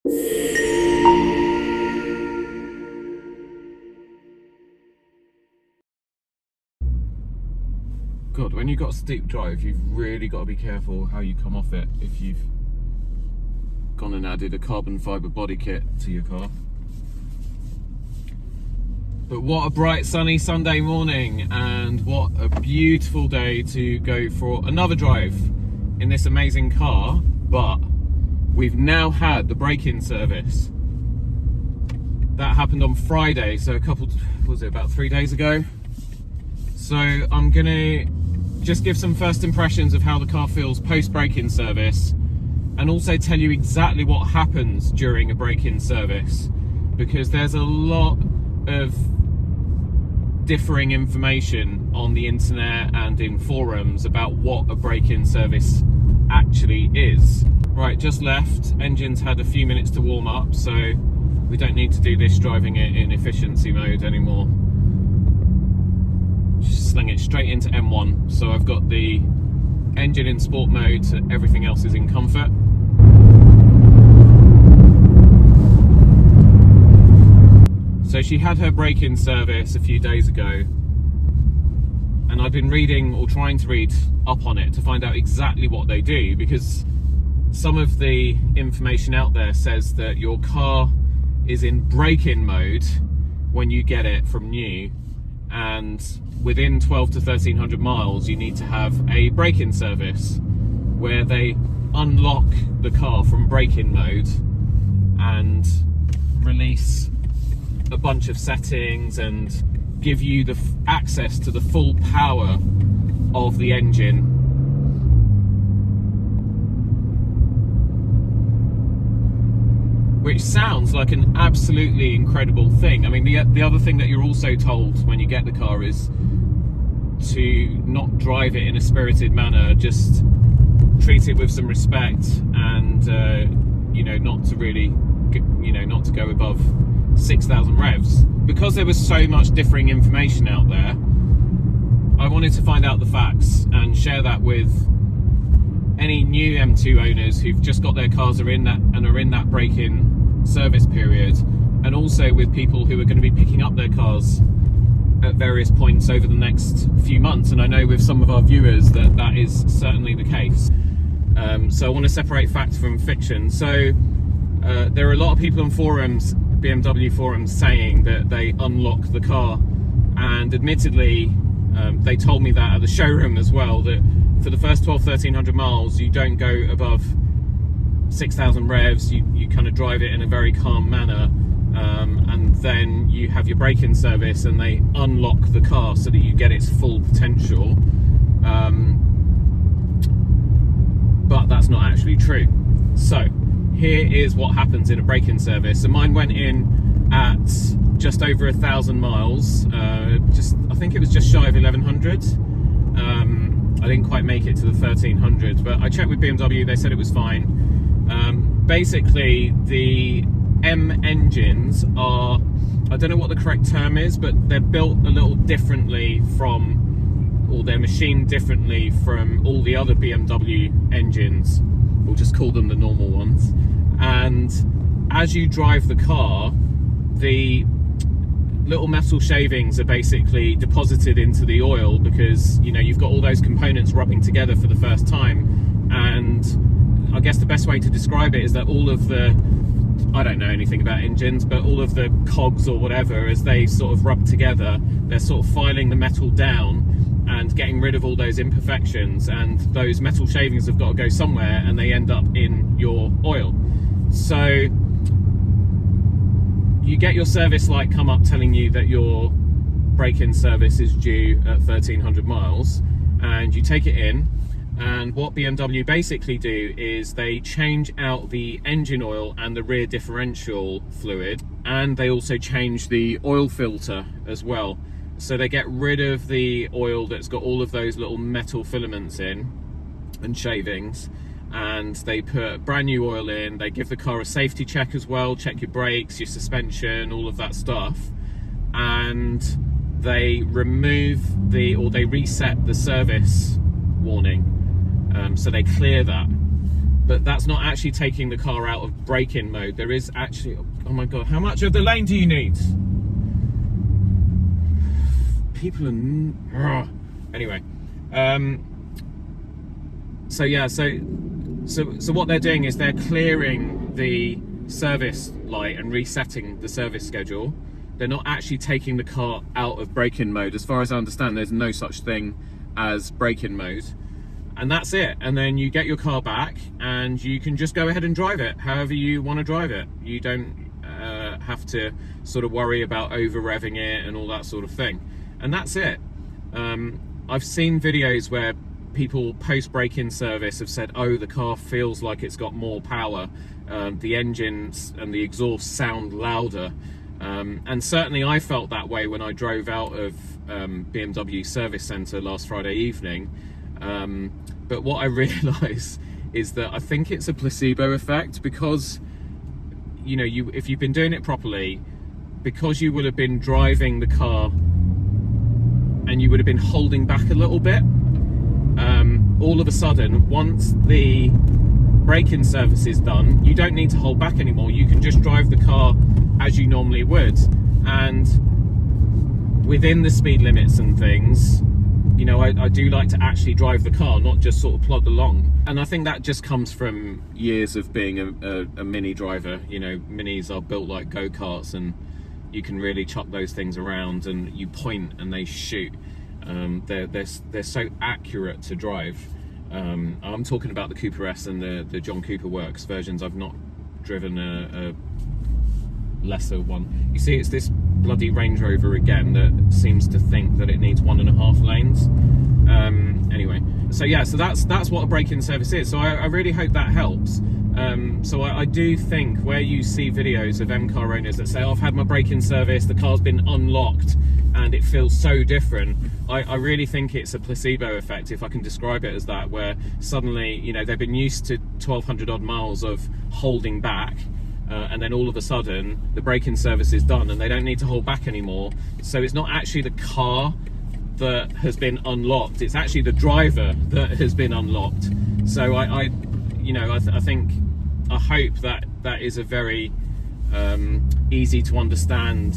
God, when you've got a steep drive, you've really got to be careful how you come off it if you've gone and added a carbon fibre body kit to your car. But what a bright sunny Sunday morning, and what a beautiful day to go for another drive in this amazing car. But we've now had the break-in service. That happened on Friday, so about 3 days ago. So I'm gonna just give some first impressions of how the car feels post break-in service, and also tell you exactly what happens during a break-in service, because there's a lot of differing information on the internet and in forums about what a break-in service actually is. Right, just left, engine's had a few minutes to warm up, so we don't need to do this driving it in efficiency mode anymore. Just sling it straight into M1. So I've got the engine in sport mode, so everything else is in comfort. So she had her break-in service a few days ago, and I've been reading, or trying to read up on it to find out exactly what they do, because some of the information out there says that your car is in break-in mode when you get it from new, and within 12 to 1300 miles you need to have a break-in service where they unlock the car from break-in mode and release a bunch of settings and give you the access to the full power of the engine. Which sounds like an absolutely incredible thing. I mean, the other thing that you're also told when you get the car is to not drive it in a spirited manner, just treat it with some respect, and not to really, not to go above 6,000 revs. Because there was so much differing information out there, I wanted to find out the facts and share that with any new M2 owners who've just got their cars are in that break-in service period, and also with people who are going to be picking up their cars at various points over the next few months. And I know with some of our viewers that is certainly the case. So I want to separate fact from fiction. So there are a lot of people on forums, BMW forums, saying that they unlock the car, and admittedly they told me that at the showroom as well, that for the first 1300 miles you don't go above 6,000 revs. You kind of drive it in a very calm manner, and then you have your break-in service and they unlock the car so that you get its full potential. But that's not actually true. So here is what happens in a break-in service. So mine went in at just over 1,000 miles. I think it was just shy of 1,100. I didn't quite make it to the 1,300, but I checked with BMW, they said it was fine. Basically, the M engines are, I don't know what the correct term is, but they're built a little differently from, or they're machined differently from all the other BMW engines. We'll just call them the normal ones. And as you drive the car, the little metal shavings are basically deposited into the oil, because you've got all those components rubbing together for the first time. And I guess the best way to describe it is that all of the, I don't know anything about engines, but all of the cogs or whatever, as they sort of rub together, they're sort of filing the metal down and getting rid of all those imperfections, and those metal shavings have got to go somewhere, and they end up in your oil. So you get your service light come up telling you that your break-in service is due at 1,300 miles, and you take it in. And what BMW basically do is they change out the engine oil and the rear differential fluid, and they also change the oil filter as well. So they get rid of the oil that's got all of those little metal filaments in and shavings, and they put brand new oil in. They give the car a safety check as well, check your brakes, your suspension, all of that stuff, and they remove they reset the service warning. So they clear that. but that's not actually taking the car out of brake-in mode. There is actually, oh my God, how much of the lane do you need? People are, anyway. So yeah, so what they're doing is they're clearing the service light and resetting the service schedule. They're not actually taking the car out of brake-in mode. As far as I understand, there's no such thing as brake-in mode. And that's it. And then you get your car back and you can just go ahead and drive it however you want to drive it. You don't have to sort of worry about over-revving it and all that sort of thing. And that's it. I've seen videos where people post break-in service have said, oh, the car feels like it's got more power. The engines and the exhaust sound louder. And certainly I felt that way when I drove out of BMW service centre last Friday evening. But what I realise is that I think it's a placebo effect, because you know, if you've been doing it properly, because you would have been driving the car and you would have been holding back a little bit, all of a sudden, once the brake-in service is done, you don't need to hold back anymore. You can just drive the car as you normally would, and within the speed limits and things, you know, I do like to actually drive the car, not just sort of plod along. And I think that just comes from years of being a Mini driver. You know, Minis are built like go-karts, and you can really chuck those things around and you point and they shoot. They're so accurate to drive. I'm talking about the Cooper S and the John Cooper Works versions. I've not driven a lesser one. You see, it's this bloody Range Rover again that seems to think that it needs 1.5 lanes. Anyway, so yeah, so that's what a break-in service is. So I really hope that helps. So I do think where you see videos of M car owners that say, oh, I've had my break-in service, the car's been unlocked and it feels so different, I really think it's a placebo effect, if I can describe it as that, where suddenly, you know, they've been used to 1,200 odd miles of holding back, and then all of a sudden the break-in service is done and they don't need to hold back anymore. So it's not actually the car that has been unlocked, it's actually the driver that has been unlocked. So I think, I hope that is a very easy to understand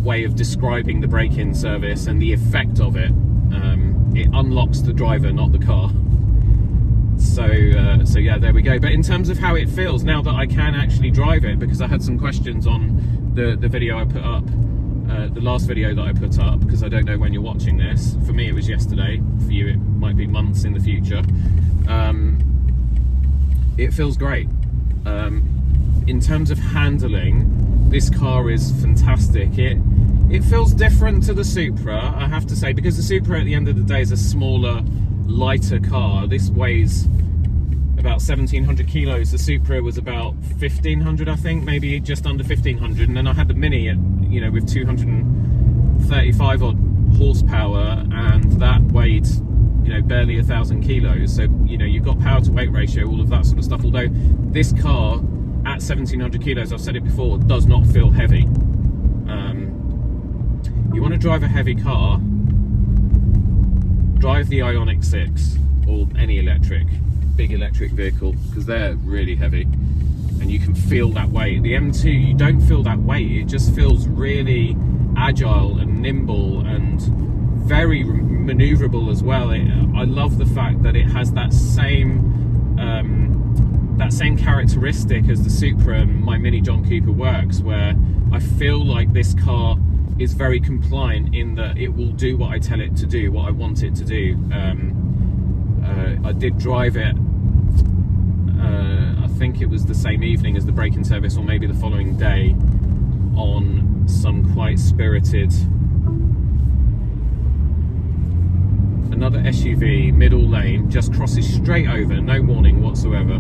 way of describing the break-in service and the effect of it. It unlocks the driver, not the car. So yeah, there we go. But in terms of how it feels now that I can actually drive it, because I had some questions on the video I put up, the last video that I put up, because I don't know when you're watching this. For me it was yesterday, for you it might be months in the future. It feels great. In terms of handling, this car is fantastic. It feels different to the Supra, I have to say, because the Supra at the end of the day is a smaller, lighter car. This weighs about 1,700 kilos. The Supra was about 1,500, I think, maybe just under 1,500. And then I had the Mini, you know, with 235 odd horsepower, and that weighed, you know, barely 1,000 kilos. So, you know, you've got power to weight ratio, all of that sort of stuff. Although this car at 1,700 kilos, I've said it before, does not feel heavy. You want to drive a heavy car, drive the Ioniq 6 or any big electric vehicle, because they're really heavy and you can feel that weight. The M2, you don't feel that weight. It just feels really agile and nimble and very maneuverable as well. I love the fact that it has that same characteristic as the Supra and my Mini John Cooper Works, where I feel like this car is very compliant in that it will do what I tell it to do, what I want it to do. I did drive it, I think it was the same evening as the break-in service, or maybe the following day, on some quite spirited, another SUV, middle lane, just crosses straight over, no warning whatsoever.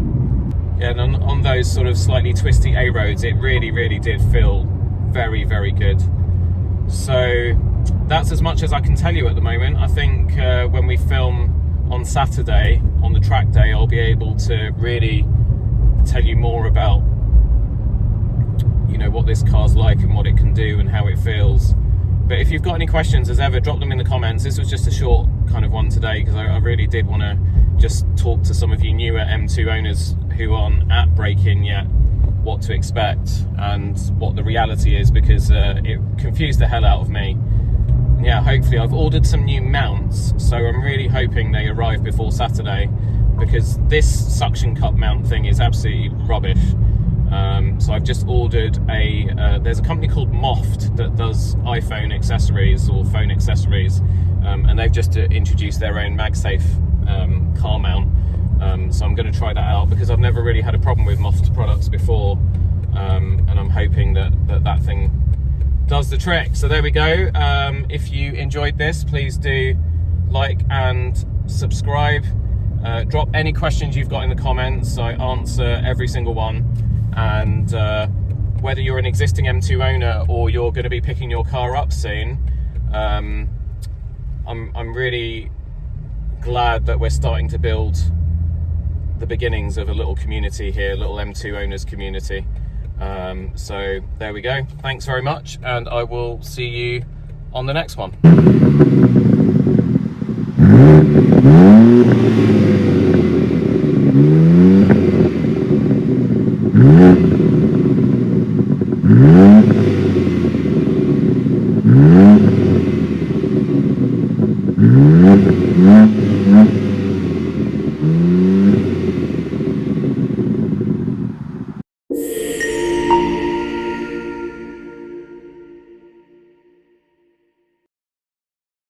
Yeah, and on those sort of slightly twisty A roads, it really, really did feel very, very good. So that's as much as I can tell you at the moment. I think when we film on Saturday, on the track day, I'll be able to really tell you more about, you know, what this car's like and what it can do and how it feels. But if you've got any questions, as ever, drop them in the comments. This was just a short kind of one today, because I really did want to just talk to some of you newer M2 owners who aren't at break-in yet what to expect and what the reality is, because it confused the hell out of me. Yeah, hopefully I've ordered some new mounts, so I'm really hoping they arrive before Saturday, because this suction cup mount thing is absolutely rubbish. So I've just ordered there's a company called Moft that does iPhone accessories or phone accessories, and they've just introduced their own MagSafe car mount. So I'm going to try that out, because I've never really had a problem with Moft products before, and I'm hoping that thing does the trick. So there we go. If you enjoyed this, please do like and subscribe. Drop any questions you've got in the comments. I answer every single one. And whether you're an existing M2 owner or you're going to be picking your car up soon, I'm really glad that we're starting to build the beginnings of a little community here, a little M2 owners community. So there we go. Thanks very much, and I will see you on the next one.